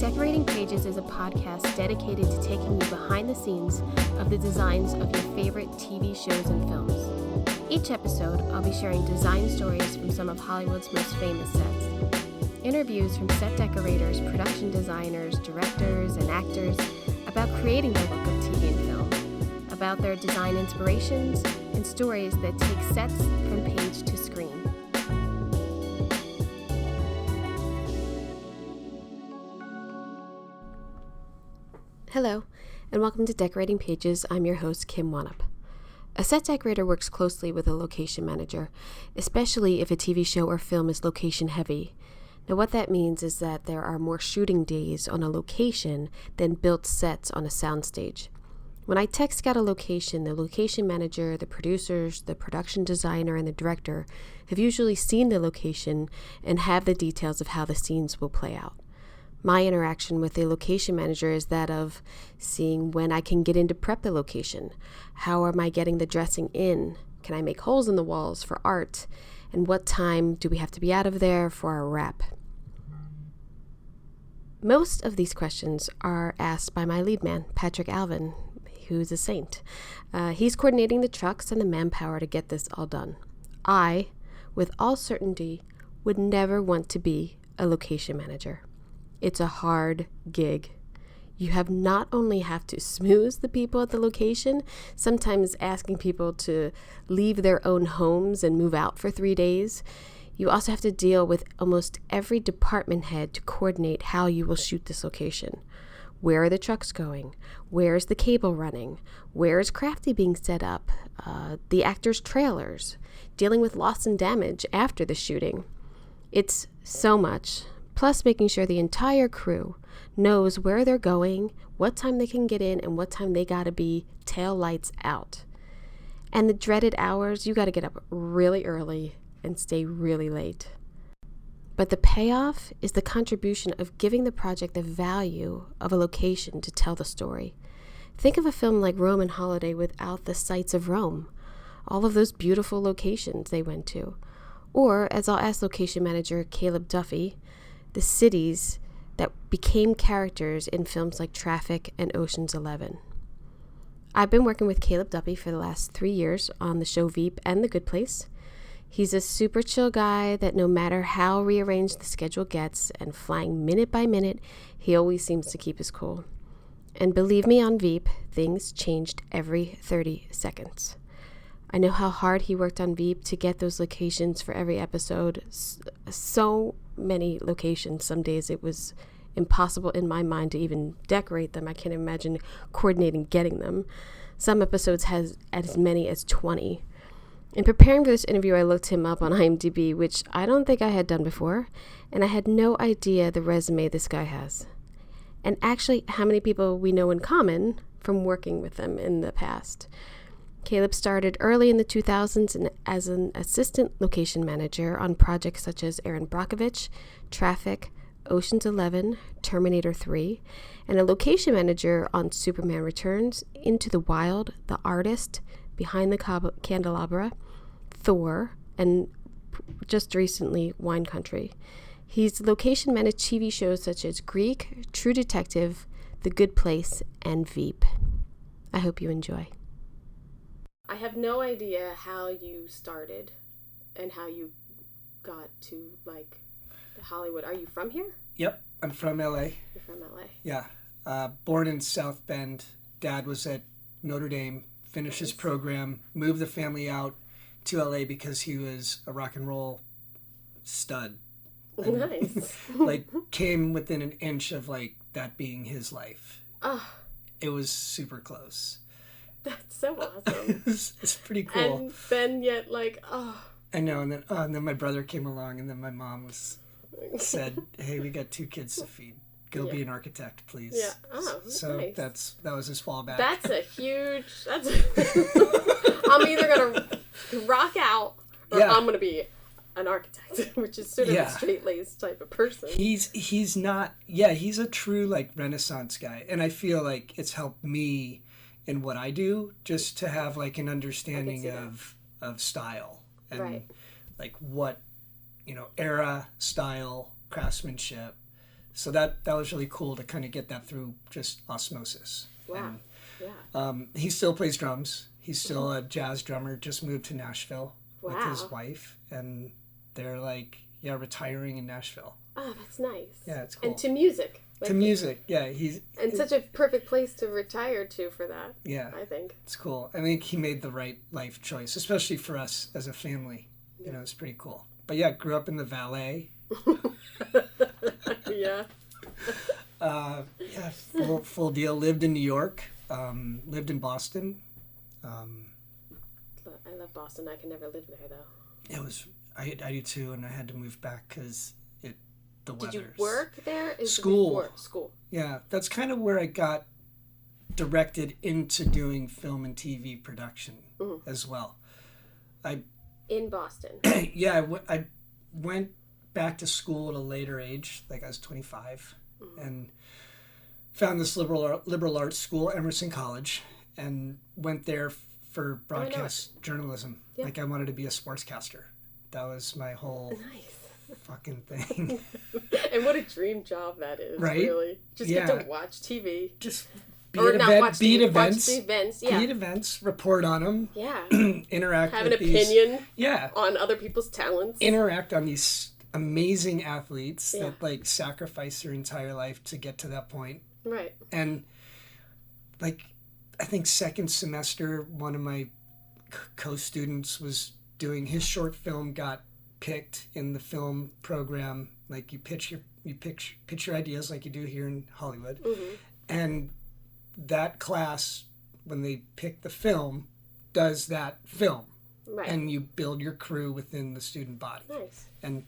Decorating Pages is a podcast dedicated to taking you behind the scenes of the designs of your favorite TV shows and films. Each episode, I'll be sharing design stories from some of Hollywood's most famous sets. Interviews from set decorators, production designers, directors, and actors about creating the look of TV and film, about their design inspirations, and stories that take sets from page to screen. Hello, and welcome to Decorating Pages. I'm your host, Kim Wanup. A set decorator works closely with a location manager, especially if a TV show or film is location heavy. Now, what that means is that there are more shooting days on a location than built sets on a soundstage. When I tech scout a location, the location manager, the producers, the production designer, and the director have usually seen the location and have the details of how the scenes will play out. My interaction with a location manager is that of seeing when I can get in to prep the location. How am I getting the dressing in? Can I make holes in the walls for art? And what time do we have to be out of there for our wrap? Most of these questions are asked by my lead man, Patrick Alvin, who's a saint. He's coordinating the trucks and the manpower to get this all done. I, with all certainty, would never want to be a location manager. It's a hard gig. You not only have to smooth the people at the location, sometimes asking people to leave their own homes and move out for 3 days. You also have to deal with almost every department head to coordinate how you will shoot this location. Where are the trucks going? Where is the cable running? Where is Crafty being set up? The actors' trailers. Dealing with loss and damage after the shooting. It's so much. Plus making sure the entire crew knows where they're going, what time they can get in, and what time they gotta be tail lights out. And the dreaded hours, you gotta get up really early and stay really late. But the payoff is the contribution of giving the project the value of a location to tell the story. Think of a film like Roman Holiday without the sights of Rome, all of those beautiful locations they went to. Or, as I'll ask location manager Caleb Duffy, the cities that became characters in films like Traffic and Ocean's 11. I've been working with Caleb Duffy for the last 3 years on the show VEEP and The Good Place. He's a super chill guy that no matter how rearranged the schedule gets and flying minute by minute, he always seems to keep his cool. And believe me, on VEEP, things changed every 30 seconds. I know how hard he worked on VEEP to get those locations for every episode. So many locations. Some days it was impossible in my mind to even decorate them. I can't imagine coordinating getting them. Some episodes has as many as 20. In preparing for this interview, I looked him up on IMDB, which I don't think I had done before, and I had no idea the resume this guy has. And actually how many people we know in common from working with them in the past. Caleb started early in the 2000s as an assistant location manager on projects such as Erin Brokovish, Traffic, Ocean's 11, Terminator 3, and a location manager on Superman Returns, Into the Wild, The Artist, Behind the Candelabra, Thor, and just recently Wine Country. He's location managed TV shows such as Greek, True Detective, The Good Place, and VEEP. I hope you enjoy. I have no idea how you started and how you got to, Hollywood. Are you from here? Yep, I'm from LA. You're from LA. Yeah. Born in South Bend. Dad was at Notre Dame, finished his program, moved the family out to LA because he was a rock and roll stud. And, nice. Came within an inch of, that being his life. Oh. It was super close. That's so awesome. It's pretty cool. And then yet, I know, and then my brother came along, and then my mom said, "Hey, we got 2 kids to feed. Go be an architect, please." Yeah. Oh, so nice. that was his fallback. That's a huge. I'm either gonna rock out or I'm gonna be an architect, which is sort of a straight-laced type of person. He's not. Yeah, he's a true Renaissance guy, and I feel like it's helped me in what I do, just to have an understanding of style and what era, style, craftsmanship. So that was really cool to kind of get that through just osmosis. Wow. He still plays drums. He's still a jazz drummer. Just moved to Nashville with his wife, and they're like, retiring in Nashville. Oh, that's nice. Yeah, it's cool. And to music. Yeah. He's such a perfect place to retire to for that. Yeah, I think it's cool. I think he made the right life choice, especially for us as a family. You know, it's pretty cool. But yeah, grew up in the Valley. Yeah. Full deal. Lived in New York. Lived in Boston. I love Boston. I can never live there though. It was. I do too, and I had to move back because the weather. Did you work there? School. School. Yeah, that's kind of where I got directed into doing film and TV production as well. In Boston. Yeah, I went back to school at a later age, like I was 25, and found this liberal arts school, Emerson College, and went there for broadcast journalism. Yeah. Like I wanted to be a sportscaster. That was my whole fucking thing. And what a dream job that is, right? Really. Just get to watch TV. Just be at events, report on them. Yeah. Interact have with an opinion yeah. on other people's talents. Interact on these amazing athletes that like sacrifice their entire life to get to that point. Right. And like I think second semester one of my co-students was doing his short film, got picked in the film program. Like you pitch your ideas like you do here in Hollywood. And that class, when they pick the film, does that film. Right. And you build your crew within the student body. Nice. And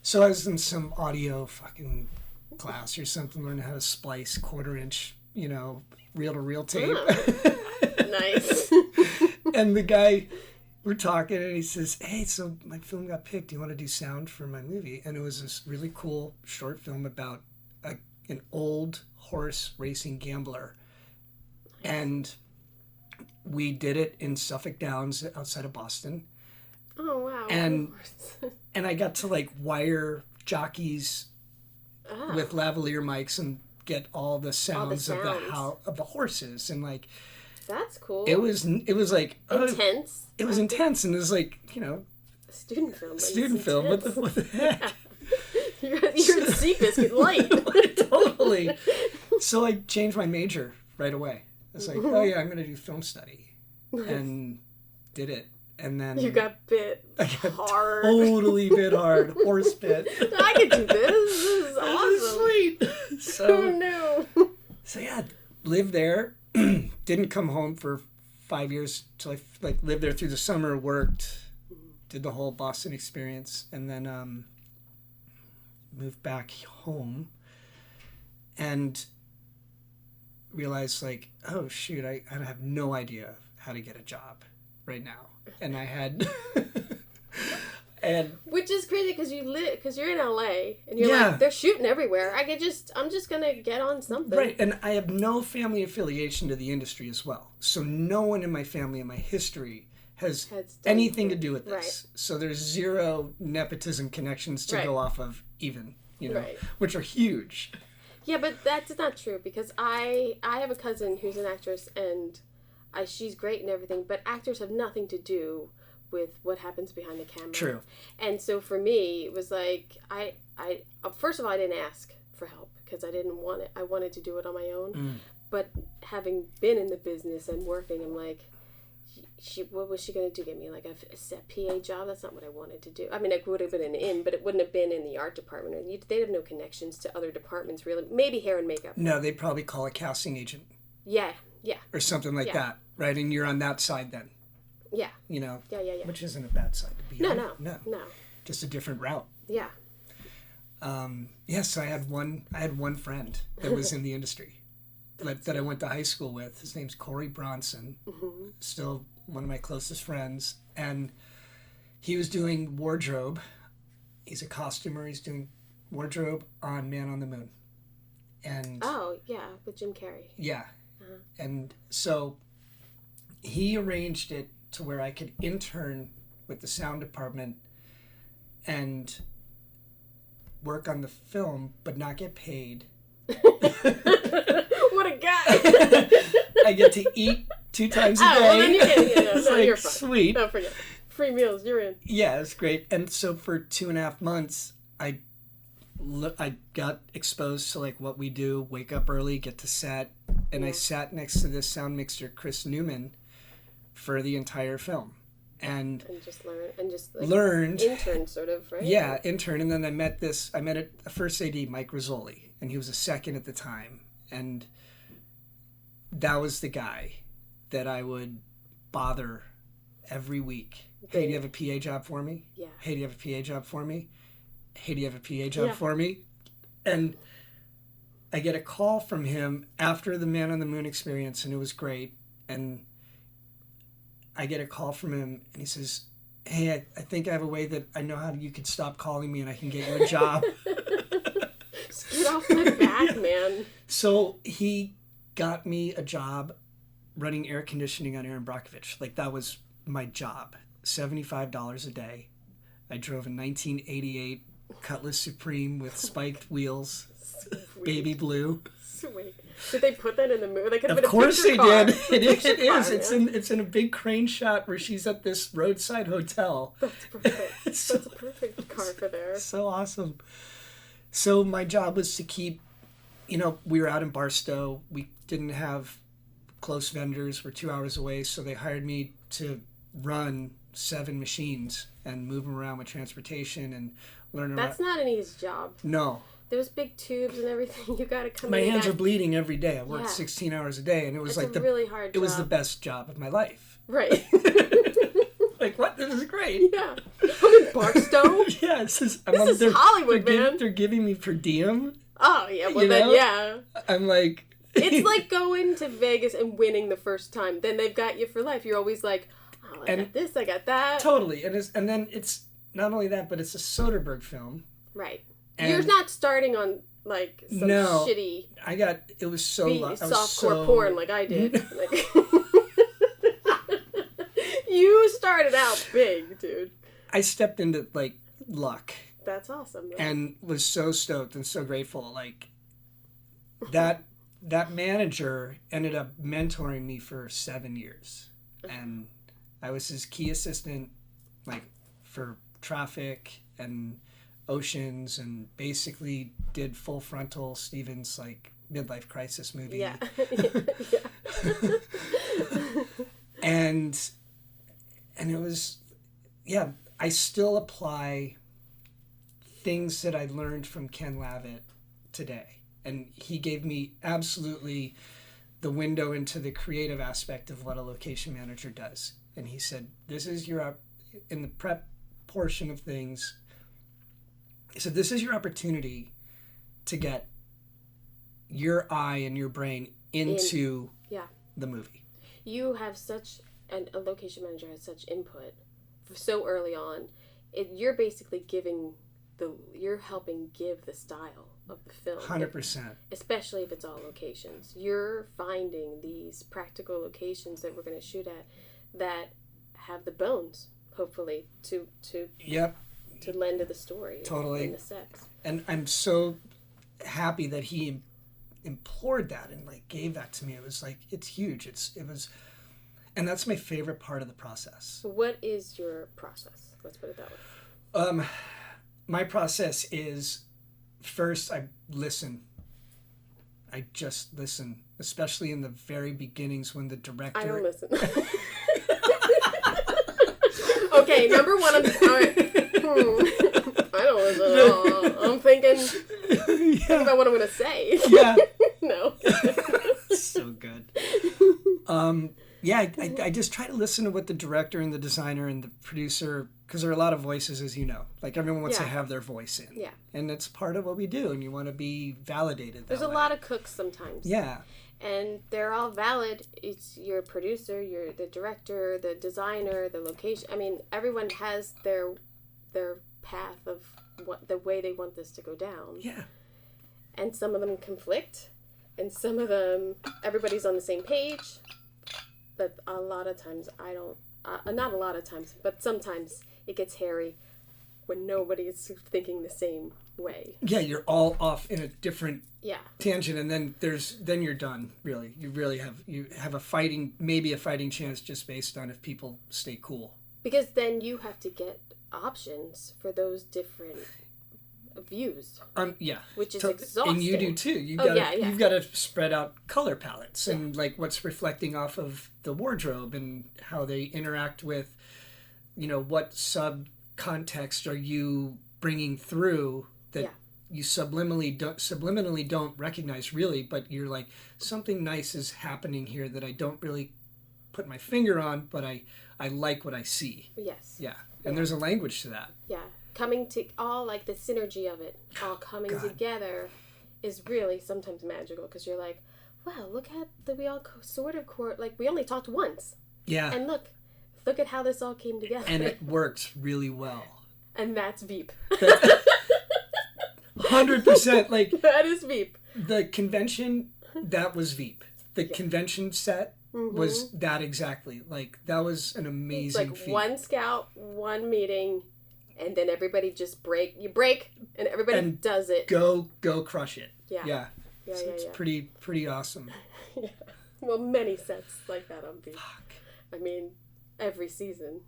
so I was in some audio fucking class or something, learning how to splice 1/4-inch, reel-to-reel tape. Nice. And the guy, we're talking, and he says, "Hey, so my film got picked. Do you want to do sound for my movie?" And it was this really cool short film about an old horse racing gambler. And we did it in Suffolk Downs outside of Boston. Oh, wow. And I got to like wire jockeys with lavalier mics and get all the sounds. of the horses, and like that's cool. It was like intense. It was intense, and it was like student film. Student film. What the heck? You're in Seabiscuit light. Totally. So I changed my major right away. It's like, oh yeah, I'm going to do film study, and did it. And then you got bit I got hard. Totally bit hard. Horse bit. I could do this. This is awesome. Sweet. So, oh no. So yeah, lived there. Didn't come home for 5 years till I lived there through the summer. Worked, did the whole Boston experience, and then moved back home. And realized like, oh shoot, I have no idea how to get a job right now. And I had and which is crazy because you're in LA and you're like, they're shooting everywhere. I'm just gonna get on something. Right. And I have no family affiliation to the industry as well. So no one in my family in my history has anything to do with this. Right. So there's zero nepotism connections to go off of even, which are huge. Yeah, but that's not true because I have a cousin who's an actress and she's great and everything, but actors have nothing to do with what happens behind the camera. True. And so for me, it was like I first of all I didn't ask for help because I didn't want it. I wanted to do it on my own. But having been in the business and working, I'm like, what was she going to do? Get me like a PA job? That's not what I wanted to do. I mean, it would have been an in, but it wouldn't have been in the art department. They'd have no connections to other departments, really. Maybe hair and makeup. No, they'd probably call a casting agent. Yeah. Or something like that, right? And you're on that side then. Yeah. Yeah. Which isn't a bad side to be on. No. Just a different route. Yeah. So I had one friend that was in the industry that I went to high school with. His name's Corey Bronson. Still one of my closest friends. And he was doing wardrobe. He's a costumer. He's doing wardrobe on Man on the Moon. And oh, yeah, with Jim Carrey. Yeah. And so he arranged it to where I could intern with the sound department and work on the film but not get paid. What a guy! I get to eat 2 times a day. Well, then you get, It's like, you're fine. sweet. Don't forget. Free meals, you're in. Yeah, it's great. And so for 2.5 months, I got exposed to like what we do, wake up early, get to set, and I sat next to this sound mixer, Chris Newman, for the entire film. And just like learned. Intern sort of, right? Yeah, intern. And then I met a first AD, Mike Rizzoli, and he was a second at the time. And that was the guy that I would bother every week. Hey, do you have a PA job for me? Yeah. Hey, do you have a PA job for me? Hey, do you have a PA job for me? And I get a call from him after the Man on the Moon experience, and it was great. And I get a call from him, and he says, hey, I think I have a way that I know how you could stop calling me and I can get you a job. Just get off my back, man. So he got me a job running air conditioning on Erin Brokovish. Like, that was my job. $75 a day. I drove a 1988 Cutlass Supreme with spiked wheels. Sweet. Baby blue. Sweet. Did they put that in the movie? That could have been Of course they car. did. It is. Car, It's in a big crane shot where she's at this roadside hotel. That's perfect. That's a perfect car for there. So awesome. So my job was to keep, we were out in Barstow. We didn't have close vendors. We're 2 hours away. So they hired me to run 7 machines and move them around with transportation and learn around. That's not an easy job. No. Those big tubes and everything, you gotta come My in. hands are bleeding every day. I worked Yeah. 16 hours a day, and it was It's a really hard job. It was the best job of my life. Right. Like, what? This is great. Yeah. I'm in Barstow. Yeah, This is Hollywood, man. They're giving me per diem. Oh, yeah. Well, then, yeah. I'm like... It's like going to Vegas and winning the first time. Then they've got you for life. You're always like, oh, I got this, I got that. Totally. And then it's not only that, but it's a Soderbergh film. Right. And you're not starting on, like, some shitty... It was so... softcore porn like I did. Like, you started out big, dude. I stepped into, like, luck. That's awesome. Right? And was so stoked and so grateful. Like, that manager ended up mentoring me for 7 years. And I was his key assistant, like, for traffic and oceans, and basically did Full Frontal, Steven's, like, midlife crisis movie. Yeah. And it was, I still apply things that I learned from Ken Lavett today. And he gave me absolutely the window into the creative aspect of what a location manager does. And he said, this is in the prep portion of things, he said, this is your opportunity to get your eye and your brain into the movie. You have a location manager has such input so early on. You're basically you're helping give the style of the film. 100%. Especially if it's all locations. You're finding these practical locations that we're going to shoot at that have the bones, hopefully, to lend to the story. Totally. And the sets. And I'm so happy that he implored that and, like, gave that to me. It was like, it's huge. And that's my favorite part of the process. What is your process? Let's put it that way. My process is, first, I listen. I just listen, especially in the very beginnings when the director... I don't listen. Okay, number one, I don't listen at all. I'm thinking about what I'm going to say. Yeah. No. So good. I just try to listen to what the director and the designer and the producer, because there are a lot of voices, as you know. Like, everyone wants to have their voice in. Yeah. And it's part of what we do, and you want to be validated There's a lot of cooks sometimes. Yeah. And they're all valid. It's your producer, the director, the designer, the location. I mean, everyone has their path of the way they want this to go down. Yeah. And some of them conflict, and some of them, everybody's on the same page. But a lot of times, not a lot of times, but sometimes it gets hairy. when nobody is thinking the same way. Yeah, you're all off in a different Yeah. tangent, and then you're done. Really, you really have a fighting chance just based on if people stay cool. Because then you have to get options for those different views. Yeah. Which is exhausting. And you do too. You've got to spread out color palettes and like what's reflecting off of the wardrobe and how they interact with, what sub-context are you bringing through that you subliminally don't recognize really, but you're like, something nice is happening here that I don't really put my finger on, but I like what I see. Yes. Yeah. And there's a language to that. Yeah. Coming to all, like, the synergy of it, all coming together is really sometimes magical, because you're like, wow, look at that we all sort of we only talked once. Yeah. And look at how this all came together. And it worked really well. And that's Veep. 100%. Like, that is Veep. The convention, that was Veep. The convention set was that exactly. Like, that was an amazing feat. One scout, one meeting, and then everybody just break, and everybody does it. Go crush it. Yeah. It's pretty awesome. Yeah. Well, many sets like that on Veep. Fuck. I mean, every season.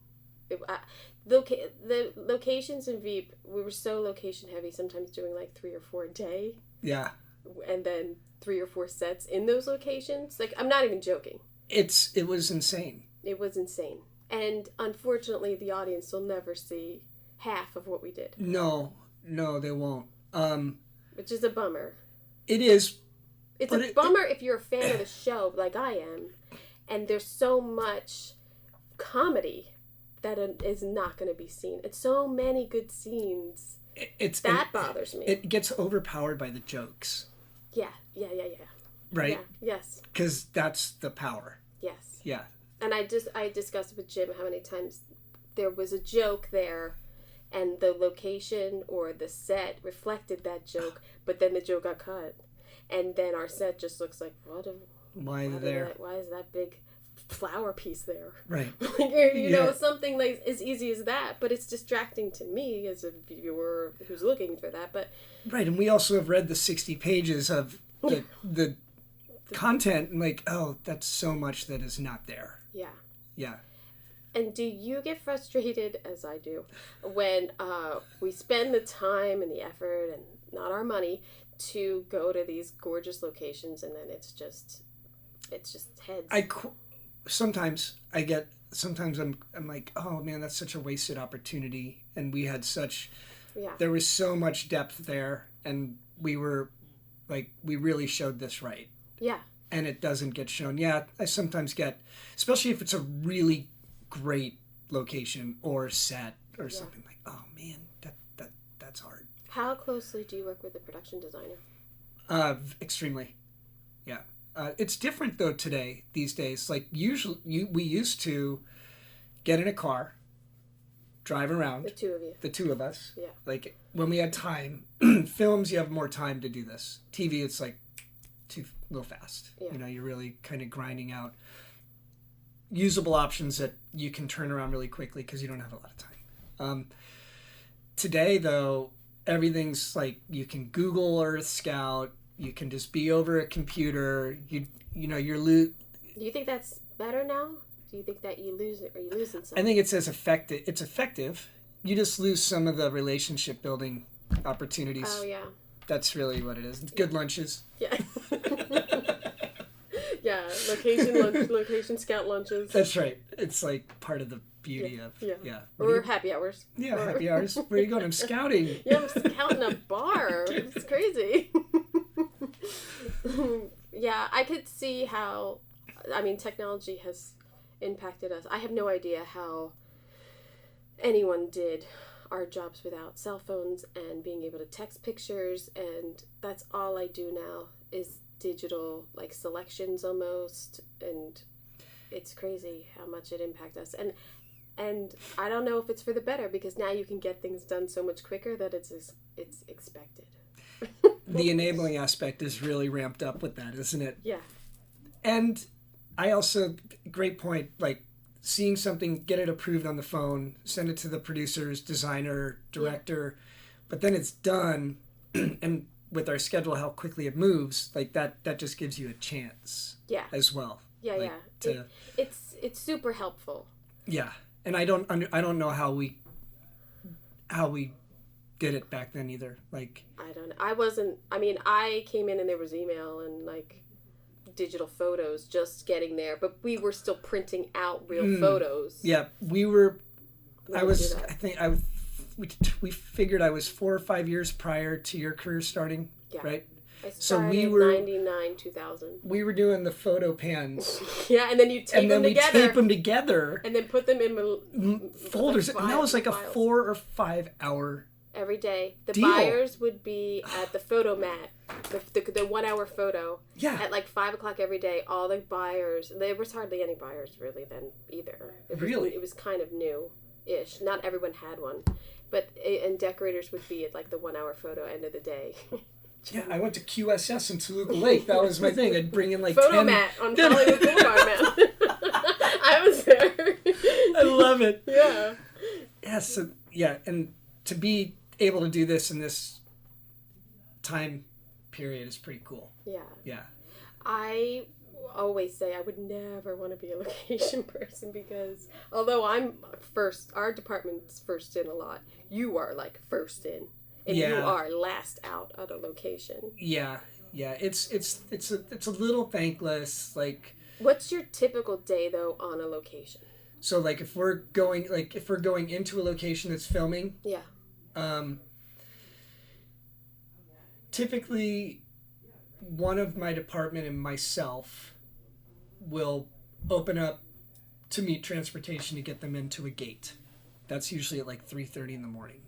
The locations in Veep, we were so location heavy, sometimes doing like 3 or 4 a day. Yeah. And then 3 or 4 sets in those locations. Like, I'm not even joking. It was insane. It was insane. And unfortunately, the audience will never see half of what we did. No, they won't. Which is a bummer. It is. It's a bummer if you're a fan of the show, like I am, and there's so much comedy that is not going to be seen. It's so many good scenes. That bothers me. It gets overpowered by the jokes. Yeah. Right? Yeah. Yes. Because that's the power. Yes. Yeah. And I discussed with Jim how many times there was a joke there, and the location or the set reflected that joke, but then the joke got cut. And then our set just looks like, why is that big flower piece there? Right. you know, something like as easy as that, but it's distracting to me as a viewer who's looking for that. But right, and we also have read the 60 pages of the content, and like, oh, that's so much that is not there. Yeah. Yeah. And do you get frustrated, as I do, when we spend the time and the effort and not our money to go to these gorgeous locations, and then it's just heads? Sometimes I'm like, oh man, that's such a wasted opportunity, and we had there was so much depth there, and we really showed this right. Yeah. And it doesn't get shown. Yeah, I sometimes get, especially if it's a really great location or set or something, like, oh man, that's hard. How closely do you work with a production designer? Extremely. Yeah. It's different though these days. Like we used to get in a car, drive around. The two of you. The two of us. Yeah. Like when we had time. Films, you have more time to do this. TV, it's like too little fast. Yeah. You know, you're really kind of grinding out usable options that you can turn around really quickly because you don't have a lot of time. Today, though, everything's like you can Google Earth Scout. You can just be over a computer. Do you think that's better now? Do you think that you lose it, or you losing something? I think it's effective. It's effective. You just lose some of the relationship building opportunities. Oh yeah. That's really what it is. Good lunches. Yeah. Yeah, location scout lunches. That's right. It's like part of the beauty of Or happy hours. Yeah, happy hours. Where are you going? I'm scouting. Yeah, I'm scouting a bar. It's crazy. Yeah, I could see how, technology has impacted us. I have no idea how anyone did our jobs without cell phones and being able to text pictures, and that's all I do now is digital, like, selections almost, and it's crazy how much it impacts us. And I don't know if it's for the better, because now you can get things done so much quicker that it's expected. The enabling aspect is really ramped up with that, isn't it? Yeah. And I also, great point, like, seeing something, get it approved on the phone, send it to the producers, designer, director, but then it's done, and with our schedule, how quickly it moves, like that just gives you a chance as well. Yeah, like, it's super helpful. Yeah, and I don't know how we did it back then either. Like, I don't know. I came in and there was email and like digital photos just getting there, but we were still printing out real photos. Yeah, we were. We figured I was 4 or 5 years prior to your career starting, right? I started 99, 2000. We were doing the photo pans. Yeah, and then you tape them together. And then we tape them together. And then put them in folders. And that was like a 4 or 5 hour every day. The deal. buyers would be at the photo mat, the 1 hour photo. Yeah. At like 5 o'clock every day. All the buyers. There was hardly any buyers really then either. It was kind of new-ish. Not everyone had one. And decorators would be at like the 1 hour photo end of the day. Yeah, I went to QSS in Toluca Lake. That was my thing. I'd bring in like photo 10... mat on Hollywood Boulevard, man. I was there. I love it. Yeah. Yeah, so, and to be able to do this in this time period is pretty cool. Yeah. Yeah. I always say I would never want to be a location person because although our department's first in a lot, you are like first in. And you are last out at a location. Yeah. It's a little thankless. Like, what's your typical day though on a location? So like if we're going into a location that's filming, typically one of my department and myself will open up to meet transportation to get them into a gate. That's usually at like 3:30 in the morning.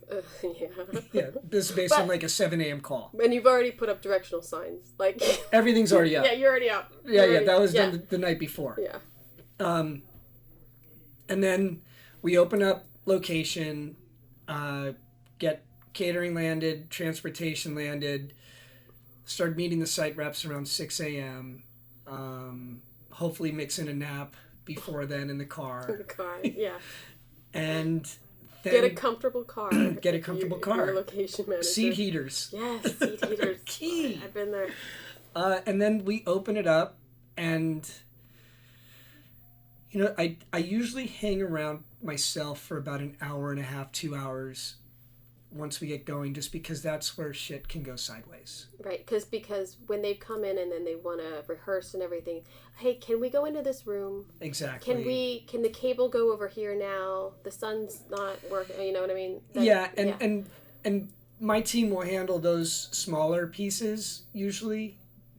Yeah, this is based on like a 7 a.m. call. And you've already put up directional signs. Like everything's already up. Yeah, you're already up. That was done the night before. Yeah. And then we open up location, get catering landed, transportation landed, start meeting the site reps around 6 a.m. Hopefully mix in a nap before then in the car. Yeah. And then get a comfortable car. Your location manager. Seat heaters. Yes, seat heaters. Key. I've been there. And then we open it up, and I usually hang around myself for about an hour and a half, 2 hours once we get going, just because that's where shit can go sideways. Right, because when they come in and then they want to rehearse and everything, hey, can we go into this room? Exactly. Can the cable go over here now? The sun's not working, you know what I mean? And my team will handle those smaller pieces usually,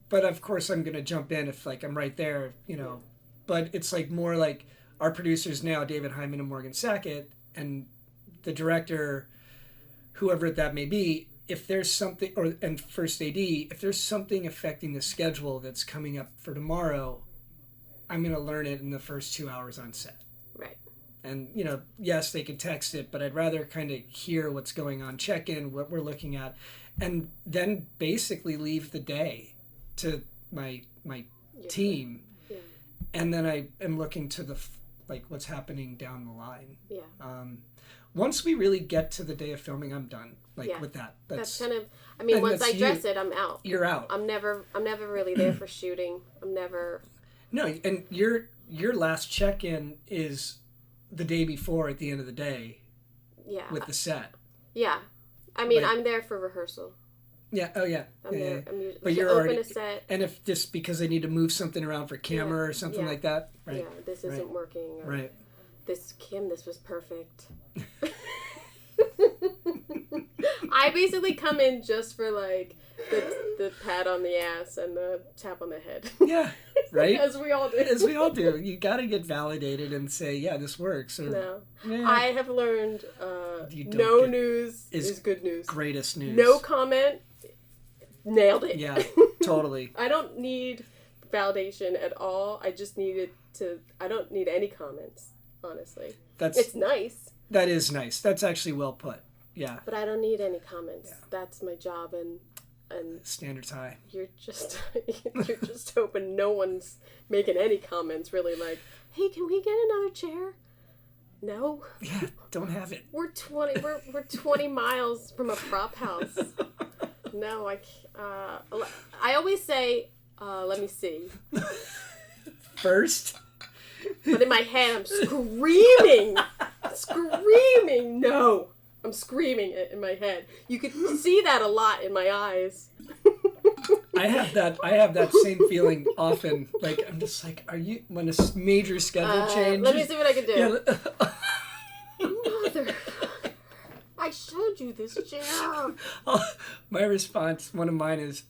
but of course I'm going to jump in if like I'm right there, but it's like more like our producers now, David Hyman and Morgan Sackett, and the director, whoever that may be, if there's something, and first AD, if there's something affecting the schedule that's coming up for tomorrow, I'm going to learn it in the first 2 hours on set. Right. And, yes, they can text it, but I'd rather kind of hear what's going on, check in, what we're looking at, and then basically leave the day to my team. Yeah. And then I am looking to what's happening down the line. Yeah. Once we really get to the day of filming, I'm done. With that. That's kind of. Once I dress it, I'm out. You're out. I'm never really there for shooting. I'm never. No, and your last check-in is the day before at the end of the day. Yeah. With the set. Yeah, I'm there for rehearsal. Yeah. Oh yeah. I'm there. Yeah. I'm usually, but you're open already. A set. And if just because they need to move something around for camera or something like that. Right. Yeah. This isn't working. Or, right. This was perfect. I basically come in just for like the pat on the ass and the tap on the head. Yeah, right? As we all do. You got to get validated and say, yeah, this works. Or, no. Yeah. I have learned no news is good news. Greatest news. No comment. Nailed it. Yeah, totally. I don't need validation at all. I just I don't need any comments, honestly. It's nice. That is nice. That's actually well put. Yeah. But I don't need any comments. Yeah. That's my job, and And standards high. You're just hoping no one's making any comments really like, hey, can we get another chair? No. Yeah, don't have it. We're 20 miles from a prop house. No, I always say, let me see. First? But in my head, I'm screaming. No. I'm screaming it in my head. You could see that a lot in my eyes. I have that same feeling often. Like, I'm just like, when a major schedule change? Let me see what I can do. Yeah. Mother, I showed you this chair. My response, one of mine is,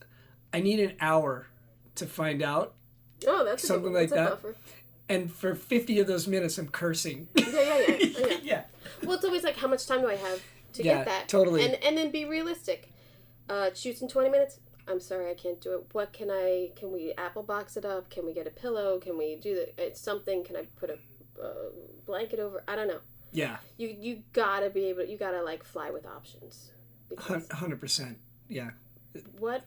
I need an hour to find out. Oh, that's something like that. Buffer. And for 50 of those minutes, I'm cursing. Yeah. Well, it's always like, how much time do I have to get that? Totally. And then be realistic. Shoots in 20 minutes. I'm sorry, I can't do it. Can we Apple box it up? Can we get a pillow? Can we do something? Can I put a blanket over? I don't know. Yeah. You gotta be able to, you gotta like fly with options. 100%. Yeah. What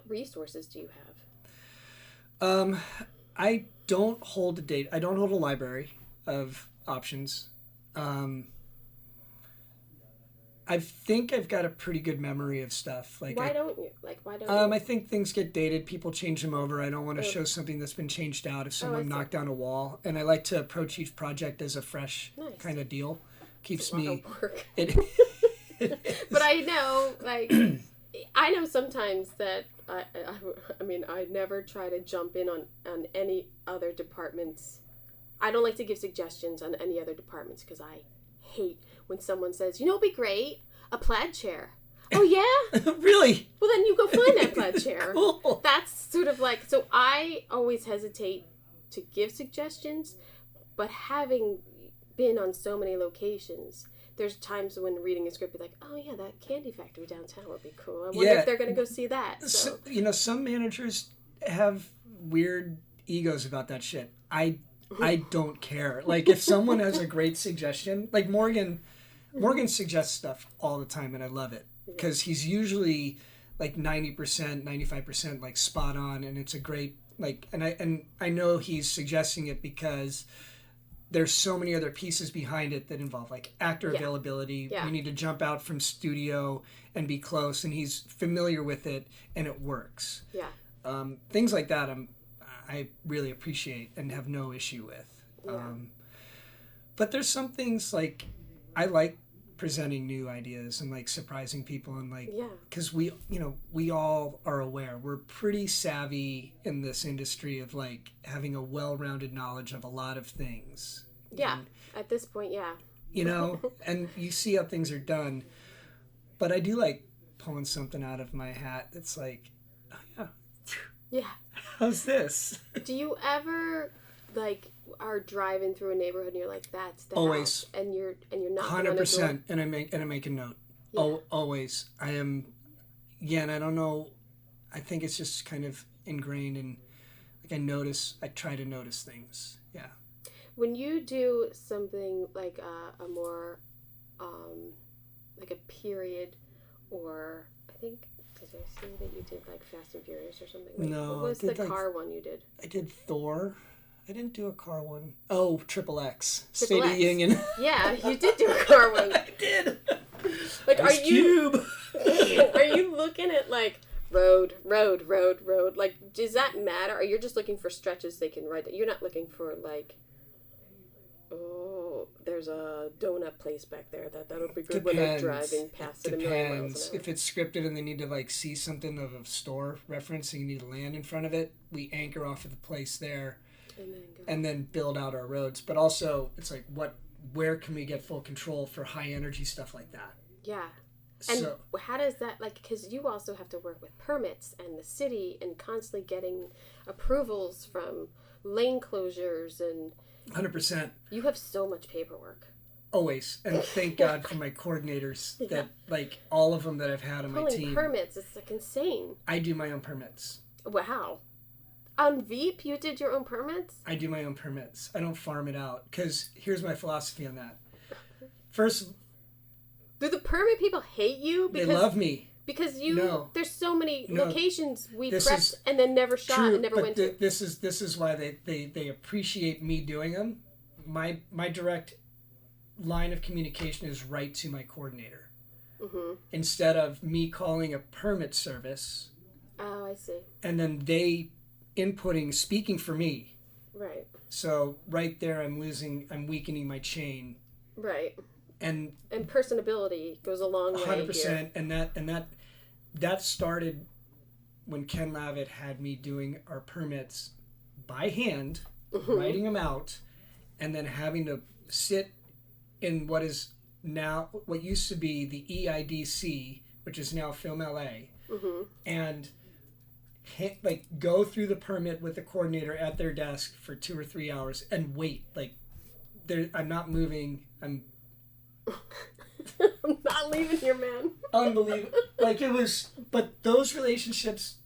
resources do you have? I don't hold I don't hold a library of options. I think I've got a pretty good memory of stuff. Like, why don't you? I think things get dated. People change them over. I don't want to show something that's been changed out if someone knocked down a wall. And I like to approach each project as a fresh kind of deal. Keeps me. Work. But I know, I know sometimes that I never try to jump in on any other departments. I don't like to give suggestions on any other departments because I hate when someone says, it'd be great, a plaid chair. Oh, yeah? Really? Well, then you go find that plaid chair. Cool. That's sort of like, so I always hesitate to give suggestions, but having been on so many locations, there's times when reading a script, be like, oh, yeah, that candy factory downtown would be cool. I wonder if they're going to go see that. So. Some managers have weird egos about that shit. I don't care. Like, if someone has a great suggestion, like Morgan suggests stuff all the time, and I love it because he's usually like 90%, 95% like spot on, and it's a great and I know he's suggesting it because there's so many other pieces behind it that involve like actor availability. You need to jump out from studio and be close, and he's familiar with it, and it works. Yeah. Things like that I really appreciate and have no issue with. Yeah. But there's some things like I like presenting new ideas and like surprising people and like because we all are aware we're pretty savvy in this industry of like having a well-rounded knowledge of a lot of things. At this point, and you see how things are done, but I do like pulling something out of my hat that's like, oh yeah, how's this? Do you ever like are driving through a neighborhood and you're like, that's the always house, and you're not 100%, and I make a note. Always. I am. And I don't know. I think it's just kind of ingrained, and like I try to notice things. Yeah. When you do something like a more like a period, or I think. Did I see that you did like Fast and Furious or something? No. What was the car one you did? I did Thor. I didn't do a car one. Oh, X. State of the Union. Yeah, you did do a car one. I did. Like, are you looking at like road? Like, does that matter? Or you're just looking for stretches they can ride? You're not looking for like, oh, there's a donut place back there that'll be good when they're driving past it a million miles an hour. If it's scripted and they need to like see something of a store reference and you need to land in front of it, we anchor off of the place there. And then build out our roads. But also, it's like, where can we get full control for high energy stuff like that? Yeah. And how does that, like, because you also have to work with permits and the city and constantly getting approvals from lane closures and... 100%. You have so much paperwork. Always. And thank God for my coordinators that, like, all of them that I've had on my team. Pulling permits, it's like insane. I do my own permits. Wow. On VEEP, you did your own permits? I do my own permits. I don't farm it out. Because here's my philosophy on that. First... Do the permit people hate you? Because they love me. Because No. there's so many No. locations we This prepped is and then never shot true, and never but went to. this is why they appreciate me doing them. My direct line of communication is right to my coordinator. Mm-hmm. Instead of me calling a permit service. Oh, I see. And then they speaking for me. Right. So right there I'm weakening my chain. Right. And personability goes a long way 100%, here. and that started when Ken Lavitt had me doing our permits by hand, writing them out, and then having to sit in what used to be the EIDC, which is now Film LA, and go through the permit with the coordinator at their desk for 2 or 3 hours and wait. I'm not moving. I'm not leaving here, man. Unbelievable. It was, but those relationships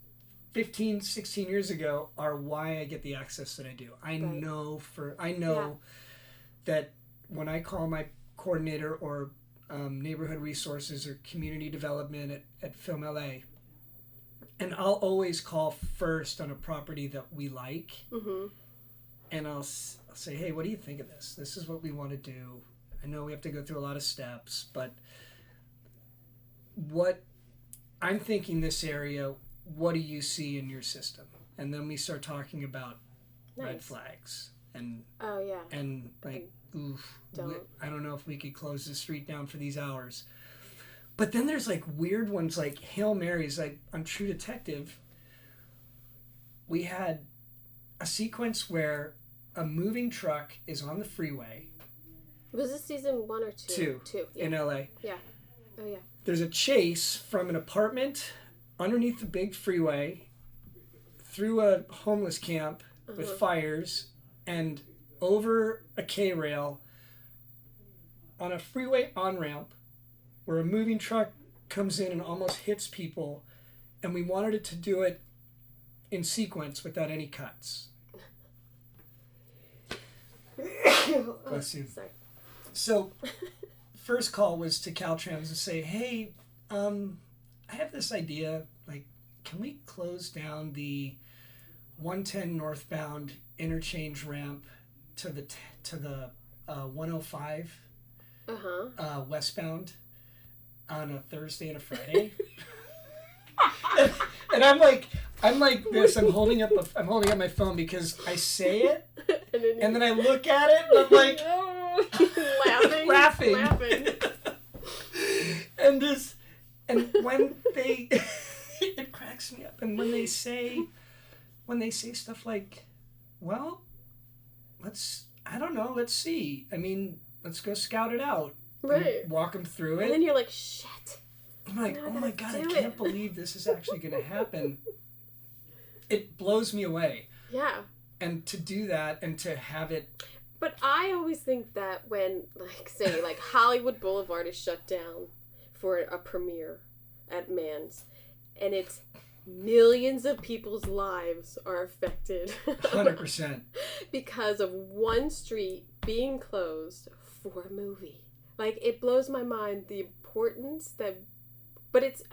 15, 16 years ago are why I get the access that I do. I know that when I call my coordinator or neighborhood resources or community development at Film LA, and I'll always call first on a property that we like, and I'll say, hey, what do you think of this? This is what we want to do. I know we have to go through a lot of steps, but what I'm thinking this area, what do you see in your system? And then we start talking about red flags and and I don't know if we could close the street down for these hours. But then there's weird ones like Hail Marys. On True Detective, we had a sequence where a moving truck is on the freeway. Was this season 1 or 2? 2. Yeah. In LA. Yeah. Oh, yeah. There's a chase from an apartment underneath the big freeway through a homeless camp with fires and over a K-rail on a freeway on-ramp where a moving truck comes in and almost hits people, and we wanted it to do it in sequence without any cuts. Bless you. Sorry. So, first call was to Caltrans and say, hey, I have this idea, can we close down the 110 northbound interchange ramp to the 105 westbound on a Thursday and a Friday? and I'm like this. I'm holding up my phone because I say it, and then I look at it, and I'm like, laughing. and when they, it cracks me up. And when they say stuff like, well, let's see. I mean, let's go scout it out. Right. Walk them through it. And then you're like, shit. I'm like, oh my God, I can't believe this is actually going to happen. It blows me away. Yeah. And to do that and to have it. But I always think that when, say, Hollywood Boulevard is shut down for a premiere at Mann's, and it's millions of people's lives are affected. 100%. Because of one street being closed for a movie. It blows my mind the importance that... But it's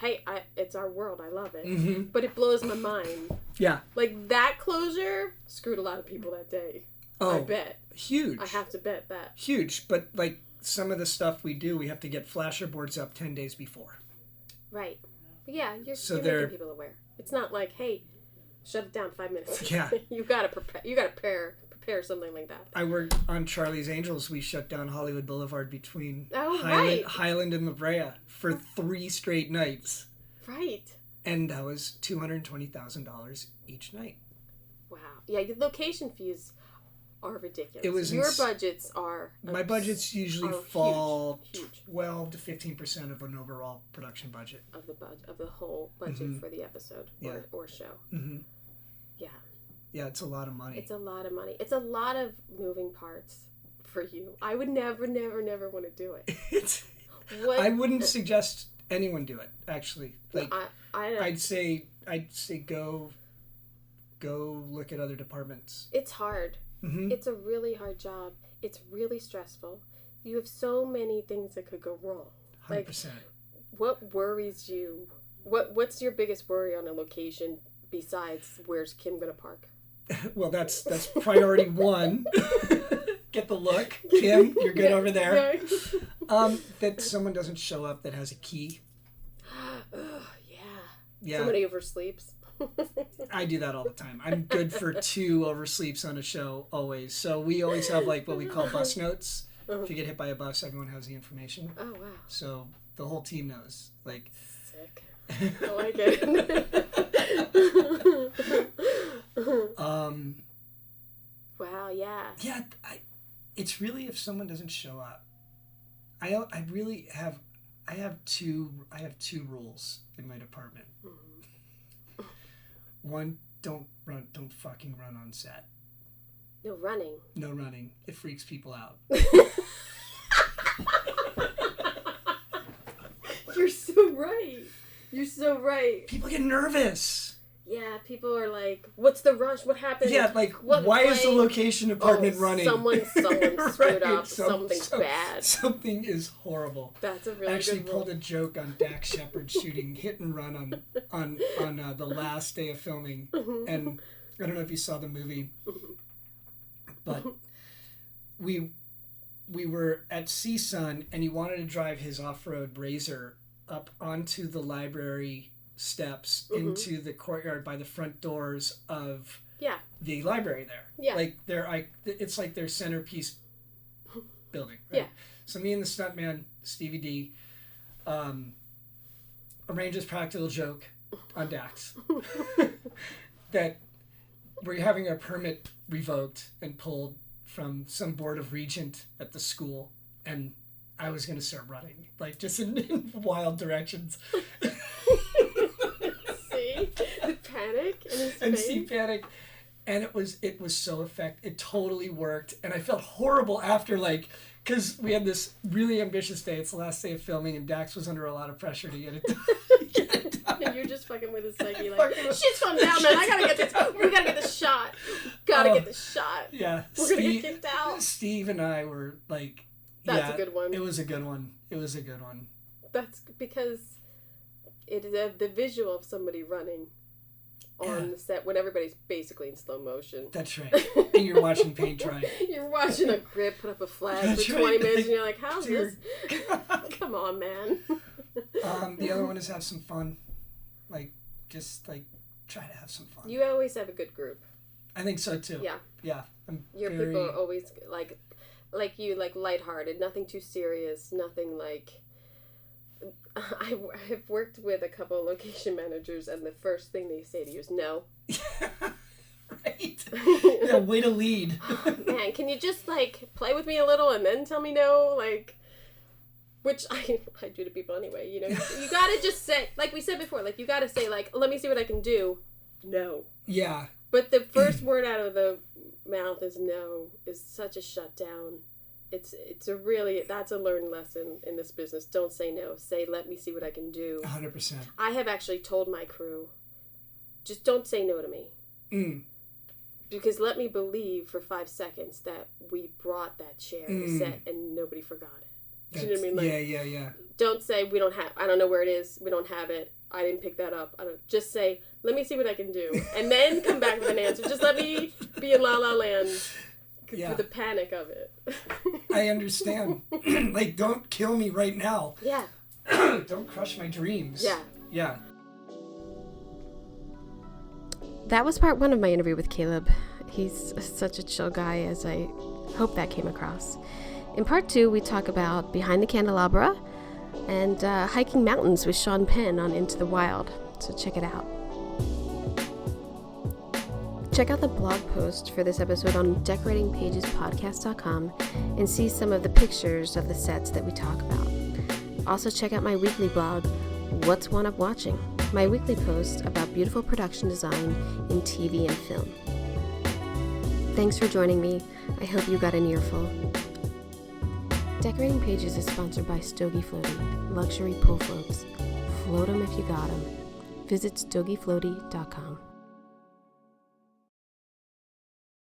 our world. I love it. Mm-hmm. But it blows my mind. Yeah. That closure screwed a lot of people that day. Oh, I bet. Huge. I have to bet that. Huge. But, some of the stuff we do, we have to get flasher boards up 10 days before. Right. But yeah, you're making people aware. It's not hey, shut it down 5 minutes. Yeah. You gotta prepare. You gotta prepare something like that. I worked on Charlie's Angels. We shut down Hollywood Boulevard between Highland and La Brea for 3 straight nights. Right. And that was $220,000 each night. Wow. Yeah, your location fees are ridiculous. Your budgets are... My budgets usually fall huge. 12 to 15% of an overall production budget. Of the whole budget for the episode or show. Mm-hmm. Yeah. Yeah, it's a lot of money. It's a lot of money. It's a lot of moving parts for you. I would never want to do it. I wouldn't suggest anyone do it, actually. I'd say go look at other departments. It's hard. Mm-hmm. It's a really hard job. It's really stressful. You have so many things that could go wrong. 100%. What worries you What's your biggest worry on a location besides where's Kim gonna park? Well, that's priority one. Get the look. Kim, you're good over there. That someone doesn't show up that has a key. Yeah. Somebody oversleeps. I do that all the time. I'm good for 2 oversleeps on a show, always. So we always have like what we call bus notes. If you get hit by a bus, everyone has the information. Oh, wow. So the whole team knows. Like, sick. I like it. Wow, yeah. Yeah, it's really if someone doesn't show up. I really have two rules in my department. Mm-hmm. One, don't fucking run on set. No running. No running. It freaks people out. You're so right. You're so right. People get nervous. Yeah, people are like, what's the rush? What happened? Yeah, like, why is the location department running? Someone screwed right. up. Something's bad. Something is horrible. That's a really good I actually rule. pulled a joke on Dax Shepard shooting Hit and Run on the last day of filming. Mm-hmm. And I don't know if you saw the movie, but we were at CSUN and he wanted to drive his off-road Razor up onto the library steps into the courtyard by the front doors of the library there. Yeah. Like it's like their centerpiece building. Right? Yeah. So me and the stuntman, Stevie D, arranged this practical joke on Dax that we're having our permit revoked and pulled from some board of regent at the school, and I was going to start running, like just in wild directions. The panic in his and face. See panic, and it was so effective. It totally worked, and I felt horrible after, like, because we had this really ambitious day. It's the last day of filming, and Dax was under a lot of pressure to get it done. And you're just fucking with his psyche, like, shit's going down, man. I gotta get this. We gotta get this shot. Gotta get this shot. Yeah, we're gonna get kicked out. Steve and I were like, that's a good one. It was a good one. That's because it is the visual of somebody running on the set when everybody's basically in slow motion. That's right. And you're watching paint dry. You're watching a grip put up a flag for 20 minutes and you're like, how's this? Come on, man. The other one is have some fun. Like, just like try to have some fun. You always have a good group. I think so too. Yeah. Yeah. Your people are always like you, like lighthearted, nothing too serious, nothing like... I've worked with a couple of location managers, and the first thing they say to you is no. Right. Yeah, way to lead. Man, can you just like play with me a little and then tell me no? Like, which I do to people anyway. You know, you gotta just say, like we said before, like you gotta say, like, let me see what I can do. No. Yeah. But the first word out of the mouth is no. Is such a shutdown. It's a really, that's a learned lesson in this business. Don't say no. Say, let me see what I can do. 100%. I have actually told my crew, just don't say no to me. Because let me believe for 5 seconds that we brought that chair to set and nobody forgot it. Do you know what I mean? Like, yeah. Don't say, we don't have, I don't know where it is. We don't have it. I didn't pick that up. Just say, let me see what I can do. And then come back with an answer. Just let me be in La La Land. For the panic of it. I understand. Like, don't kill me right now. Yeah. Don't crush my dreams. Yeah. That was part 1 of my interview with Caleb. He's such a chill guy, as I hope that came across. In part 2, we talk about Behind the Candelabra and hiking mountains with Sean Penn on Into the Wild. So check it out. Check out the blog post for this episode on decoratingpagespodcast.com and see some of the pictures of the sets that we talk about. Also check out my weekly blog, What's One Up Watching? My weekly post about beautiful production design in TV and film. Thanks for joining me. I hope you got an earful. Decorating Pages is sponsored by Stogie Floaty, luxury pool floats. Float 'em if you got 'em. Visit stogiefloaty.com.